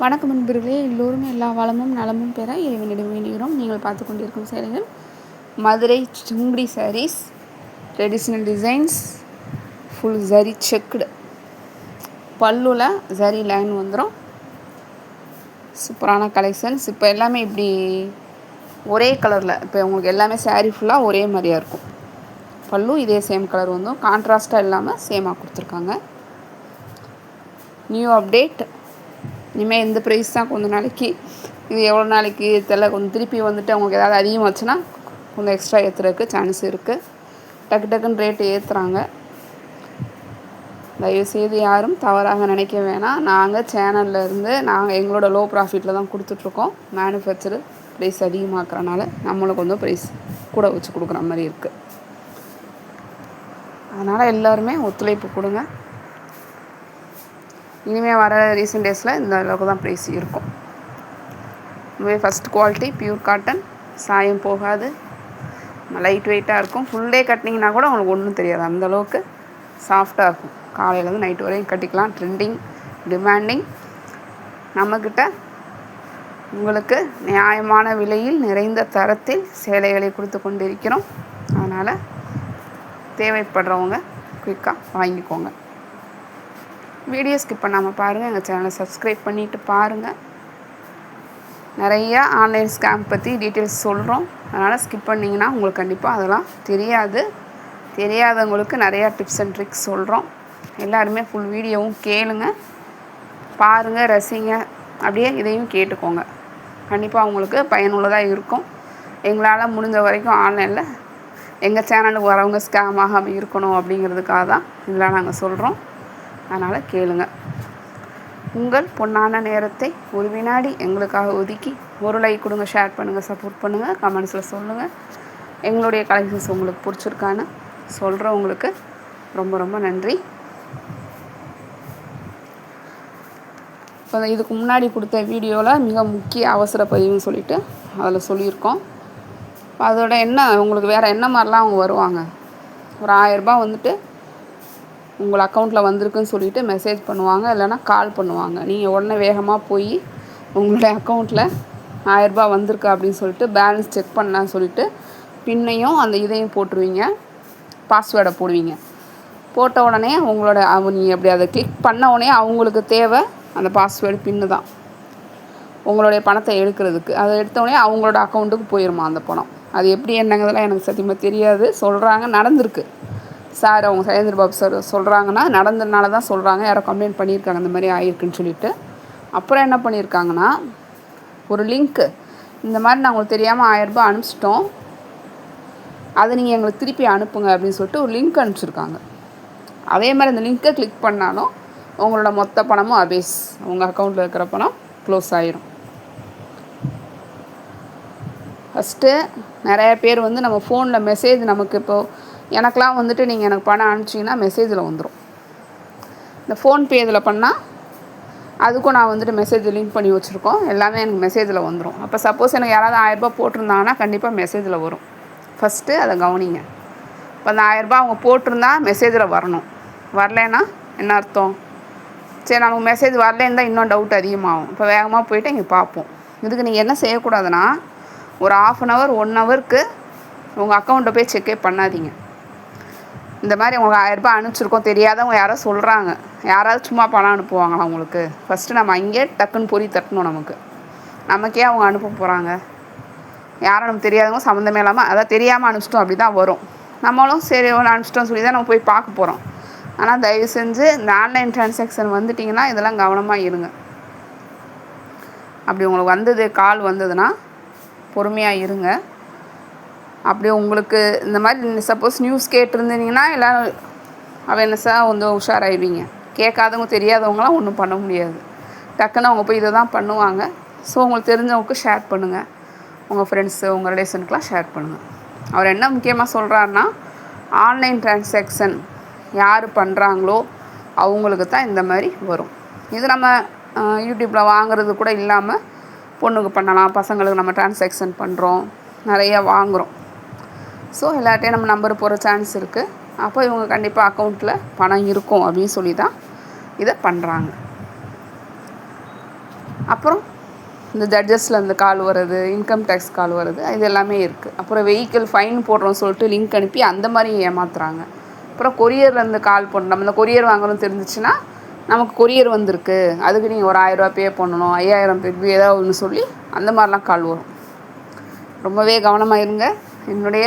வணக்கம் நண்பர்களே, எல்லோரும் எல்லா வளமும் நலமும் பெற இறைவனிடம் வேண்டுகிறோம். நீங்கள் பார்த்து கொண்டிருக்கும் சேலைகள் Madurai Sungudi sarees, traditional designs, full zari checked, பல்லுல ஜரி லைன் வந்துடும். சூப்பரான கலெக்ஷன்ஸ். இப்போ எல்லாமே இப்படி ஒரே கலரில், இப்போ உங்களுக்கு எல்லாமே சாரீ ஃபுல்லாக ஒரே மாதிரியாக இருக்கும். பல்லு இதே சேம் கலர் வந்துடும், கான்ட்ராஸ்ட்டாக இல்லாமல் சேமாக கொடுத்துருக்காங்க. New update. இனிமேல் இந்த ப்ரைஸ் தான் கொஞ்சம் நாளைக்கு. இது எவ்வளோ நாளைக்கு தெரியல. கொஞ்சம் திருப்பி வந்துட்டு அவங்களுக்கு ஏதாவது அதிகமாச்சுன்னா கொஞ்சம் எக்ஸ்ட்ரா ஏற்றுறதுக்கு சான்ஸ் இருக்குது. டக்குன்னு ரேட்டு ஏற்றுறாங்க. தயவுசெய்து யாரும் தவறாக நினைக்க வேணாம். நாங்கள் சேனலில் இருந்து எங்களோட லோ ப்ராஃபிட்டில் தான் கொடுத்துட்ருக்கோம். மேனுஃபேக்சரு ப்ரைஸ் அதிகமாக்குறனால நம்மளுக்கு கொஞ்சம் ப்ரைஸ் கூட வச்சு கொடுக்குற மாதிரி இருக்குது. அதனால் எல்லோருமே ஒத்துழைப்பு கொடுங்க. இனிமேல் வர ரீசெண்ட் டேஸில் இந்த அளவுக்கு தான் ப்ரைஸ் இருக்கும். ஃபஸ்ட் குவாலிட்டி பியூர் காட்டன், சாயம் போகாது, லைட் வெயிட்டாக இருக்கும். ஃபுல் டே கட்டினீங்கன்னா கூட உங்களுக்கு ஒன்றும் தெரியாது, அந்தளவுக்கு சாஃப்டாக இருக்கும். காலையிலேருந்து நைட்டு வரையும் கட்டிக்கலாம். Trending, demanding. நம்மக்கிட்ட உங்களுக்கு நியாயமான விலையில் நிறைந்த தரத்தில் சேலைகளை கொடுத்து கொண்டிருக்கிறோம். அதனால் தேவைப்படுறவங்க குயிக்காக வாங்கிக்கோங்க. வீடியோ ஸ்கிப் பண்ணாமல் பாருங்கள். எங்கள் சேனலை சப்ஸ்கிரைப் பண்ணிவிட்டு பாருங்கள். நிறையா ஆன்லைன் ஸ்கேம் பற்றி டீட்டெயில்ஸ் சொல்கிறோம். அதனால் ஸ்கிப் பண்ணிங்கன்னா உங்களுக்கு கண்டிப்பாக அதெல்லாம் தெரியாதவங்களுக்கு நிறையா டிப்ஸ் அண்ட் ட்ரிக்ஸ் சொல்கிறோம். எல்லாருமே ஃபுல் வீடியோவும் கேளுங்க, பாருங்கள், ரசிங்க. அப்படியே இதையும் கேட்டுக்கோங்க. கண்டிப்பாக உங்களுக்கு பயனுள்ளதாக இருக்கும். எங்களால் முடிஞ்ச வரைக்கும் ஆன்லைனில் எங்கள் சேனலுக்கு வரவங்க ஸ்கேம் ஆகாமல் இருக்கணும் அப்படிங்கிறதுக்காக தான் இதெல்லாம் நாங்கள் சொல்கிறோம். அதனால் கேளுங்க. உங்கள் பொன்னான நேரத்தை ஒரு வினாடி எங்களுக்காக ஒதுக்கி ஒரு லைக் கொடுங்க, ஷேர் பண்ணுங்கள், சப்போர்ட் பண்ணுங்கள், கமெண்ட்ஸில் சொல்லுங்கள். எங்களுடைய கலெக்ஷன்ஸ் உங்களுக்கு பிடிச்சிருக்கான்னு சொல்கிறவங்களுக்கு ரொம்ப ரொம்ப நன்றி. இப்போ இதுக்கு முன்னாடி கொடுத்த வீடியோவில் மிக முக்கிய அவசர பதிவுன்னு சொல்லிவிட்டு அதில் சொல்லியிருக்கோம். அதோட என்ன உங்களுக்கு வேறு என்ன மாதிரிலாம் அவங்க வருவாங்க, ஒரு 1000 ரூபாய் வந்துட்டு உங்கள் அக்கௌண்ட்டில் வந்திருக்குன்னு சொல்லிவிட்டு மெசேஜ் பண்ணுவாங்க, இல்லைனா கால் பண்ணுவாங்க. நீங்கள் உடனே வேகமாக போய் உங்களுடைய அக்கௌண்ட்டில் 1000 ரூபாய் வந்திருக்கு அப்படின்னு சொல்லிட்டு பேலன்ஸ் செக் பண்ணலான்னு சொல்லிவிட்டு பின்னையும் அந்த இதையும் போட்டுருவீங்க, பாஸ்வேர்டை போடுவீங்க. போட்ட உடனே உங்களோட நீங்கள் அப்படி அதை கிளிக் பண்ண உடனே அவங்களுக்கு தேவை அந்த பாஸ்வேர்டு பின்னு தான் உங்களுடைய பணத்தை எடுக்கிறதுக்கு. அதை எடுத்தோடனே அவங்களோட அக்கௌண்ட்டுக்கு போயிடுமா அந்த பணம். அது எப்படி என்னங்கிறதெல்லாம் எனக்கு சத்தியமாக தெரியாது. சொல்கிறாங்க, நடந்திருக்கு சார். அவங்க சைலேந்திர பாபு சார் சொல்கிறாங்கன்னா நடந்ததுனால தான் சொல்கிறாங்க. யாரோ கம்ப்ளைண்ட் பண்ணியிருக்காங்க இந்த மாதிரி ஆகிருக்குன்னு சொல்லிவிட்டு. அப்புறம் என்ன பண்ணியிருக்காங்கன்னா, ஒரு லிங்க்கு, இந்த மாதிரி நான் உங்களுக்கு தெரியாமல் 1000 ரூபாய் அனுப்பிச்சிட்டோம், அதை நீங்கள் எங்களுக்கு திருப்பி அனுப்புங்க அப்படின்னு சொல்லிட்டு ஒரு லிங்க் அனுப்பிச்சிருக்காங்க. அதே மாதிரி அந்த லிங்க்கை கிளிக் பண்ணாலும் உங்களோட மொத்த பணமும் அபேஸ், உங்கள் அக்கௌண்ட்டில் இருக்கிற பணம் க்ளோஸ் ஆகிரும். ஃபஸ்ட்டு நிறைய பேர் நம்ம ஃபோனில் மெசேஜ், நமக்கு இப்போது எனக்கெலாம் வந்துட்டு நீங்கள் எனக்கு பணம் அனுப்பிச்சிங்கன்னா மெசேஜில் வந்துடும். இந்த ஃபோன்பே இதில் பண்ணால் அதுக்கும் நான் வந்துட்டு மெசேஜ் லிங்க் பண்ணி வச்சுருக்கோம். எல்லாமே எனக்கு மெசேஜில் வந்துடும். அப்போ சப்போஸ் எனக்கு யாராவது 1000 ரூபாய் போட்டிருந்தாங்கன்னா கண்டிப்பாக மெசேஜில் வரும். ஃபஸ்ட்டு அதை கவனிங்க. இப்போ அந்த 1000 ரூபாய் அவங்க போட்டிருந்தா மெசேஜில் வரணும். வரலைன்னா என்ன அர்த்தம்? சரி, நமக்கு மெசேஜ் வரலேன்னு தான் இன்னும் டவுட் அதிகமாகும். இப்போ வேகமாக போய்ட்டு இங்கே பார்ப்போம். இதுக்கு நீங்கள் என்ன செய்யக்கூடாதுன்னா, ஒரு 1/2 1 ஹவருக்கு உங்கள் அக்கௌண்ட்டை போய் செக்கே பண்ணாதீங்க. இந்த மாதிரி உங்களுக்கு 1000 ரூபாய் அனுப்பிச்சிருக்கோம், தெரியாதவங்க யாரோ சொல்கிறாங்க, யாராவது சும்மா பணம் அனுப்புவாங்களா உங்களுக்கு? ஃபஸ்ட்டு நம்ம அங்கேயே டக்குன்னு பொறி தட்டணும். நமக்கே அவங்க அனுப்ப போகிறாங்க, யாரும் நமக்கு தெரியாதவங்க, சம்மந்தமே இல்லாமல், அதாவது தெரியாமல் அனுப்பிச்சிட்டோம் அப்படி தான் வரும். நம்மளும் சரி ஒன்று அனுப்பிச்சிட்டோம் சொல்லி தான் நம்ம போய் பார்க்க போகிறோம். ஆனால் தயவு செஞ்சு இந்த ஆன்லைன் ட்ரான்சாக்ஷன் வந்துட்டிங்கன்னா இதெல்லாம் கவனமாக இருங்க. அப்படி உங்களுக்கு வந்தது, கால் வந்ததுன்னா பொறுமையாக இருங்க. அப்படியே உங்களுக்கு இந்த மாதிரி சப்போஸ் நியூஸ் கேட்டிருந்தீங்கன்னா எல்லோரும் அவேர்னஸாக உஷாராயிடுவீங்க. கேட்காதவங்க, தெரியாதவங்களாம் ஒன்றும் பண்ண முடியாது. டக்குன்னு அவங்க போய் இதை தான் பண்ணுவாங்க. ஸோ உங்களுக்கு தெரிஞ்சவங்களுக்கு ஷேர் பண்ணுங்கள், உங்கள் ஃப்ரெண்ட்ஸு, உங்கள் ரிலேஷனுக்கெலாம் ஷேர் பண்ணுங்கள். அவர் என்ன முக்கியமாக சொல்கிறாருன்னா, ஆன்லைன் ட்ரான்சாக்ஷன் யார் பண்ணுறாங்களோ அவங்களுக்கு தான் இந்த மாதிரி வரும். இது நம்ம யூடியூப்பில் வாங்குறது கூட இல்லாமல் பொண்ணுக்கு பண்ணலாம், பசங்களுக்கு நம்ம ட்ரான்சாக்ஷன் பண்ணுறோம், நிறையா வாங்குகிறோம். ஸோ எல்லார்ட்டையும் நம்ம நம்பர் போகிற சான்ஸ் இருக்குது. அப்போ இவங்க கண்டிப்பாக அக்கௌண்ட்டில் பணம் இருக்கும் அப்படின்னு சொல்லி தான் இதை பண்ணுறாங்க. அப்புறம் இந்த ஜட்ஜஸில் இந்த கால் வர்றது, இன்கம் டேக்ஸ் கால் வர்றது, இது எல்லாமே இருக்குது. அப்புறம் வெஹிக்கிள் ஃபைன் போடுறோன்னு சொல்லிட்டு லிங்க் அனுப்பி அந்த மாதிரி ஏமாத்துறாங்க. அப்புறம் கொரியர்லேருந்து கால் பண்ணணும். நம்ம இந்த கொரியர் வாங்கணும்னு தெரிஞ்சிச்சுன்னா நமக்கு கொரியர் வந்திருக்கு, அதுக்கு நீங்கள் ஒரு 1000 ரூபா பே பண்ணணும், 5000 பே ஏதாவது ஒன்று சொல்லி அந்த மாதிரிலாம் கால் வரும். ரொம்பவே கவனமாக இருங்க என்னுடைய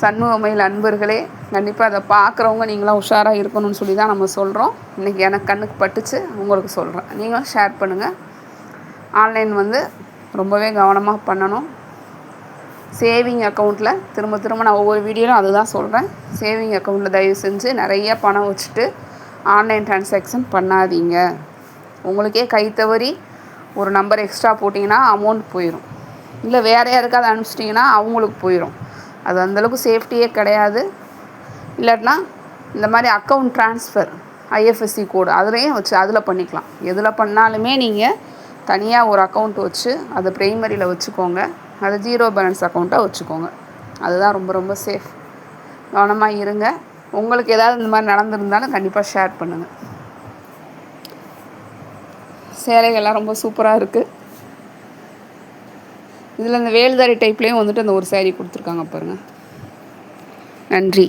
சண்முகமயில் அன்பர்களே. கண்டிப்பாக அதை பார்க்குறவங்க நீங்களாம் உஷாராக இருக்கணும்னு சொல்லி தான் நம்ம சொல்கிறோம். இன்றைக்கி எனக்கு கண்ணுக்கு பட்டுச்சு, உங்களுக்கு சொல்கிறேன். நீங்களும் ஷேர் பண்ணுங்கள். ஆன்லைன் ரொம்பவே கவனமாக பண்ணணும். சேவிங் அக்கௌண்ட்டில் திரும்ப நான் ஒவ்வொரு வீடியோவிலும் அதுதான் சொல்கிறேன். சேவிங் அக்கௌண்ட்டில் தயவு செஞ்சு நிறைய பணம் வச்சுட்டு ஆன்லைன் ட்ரான்சாக்ஷன் பண்ணாதீங்க. உங்களுக்கே கை தவறி ஒரு நம்பர் எக்ஸ்ட்ரா போட்டிங்கன்னா அமௌண்ட் போயிடும், இல்லை வேறு யாருக்காவது அனுப்பிச்சிட்டிங்கன்னா அவங்களுக்கு போயிடும். அது அந்தளவுக்கு சேஃப்டியே கிடையாது. இல்லாட்டினா இந்த மாதிரி அக்கௌண்ட் ட்ரான்ஸ்ஃபர் ஐஎஃப்எஸ்சி கோடு அதுலேயும் வச்சு அதில் பண்ணிக்கலாம். எதில் பண்ணாலுமே நீங்கள் தனியாக ஒரு அக்கௌண்ட் வச்சு அதை ப்ரைமரியில் வச்சுக்கோங்க. அது 0 பேலன்ஸ் அக்கௌண்ட்டாக வச்சுக்கோங்க. அதுதான் ரொம்ப ரொம்ப சேஃப். கவனமாக இருங்க. உங்களுக்கு ஏதாவது இந்த மாதிரி நடந்திருந்தாலும் கண்டிப்பாக ஷேர் பண்ணுங்கள். சேலைகள்லாம் ரொம்ப சூப்பராக இருக்குது. இதில் இந்த வேல்தாரி டைப்லேயும் அந்த ஒரு சேரீ கொடுத்துருக்காங்க பாருங்கள். நன்றி.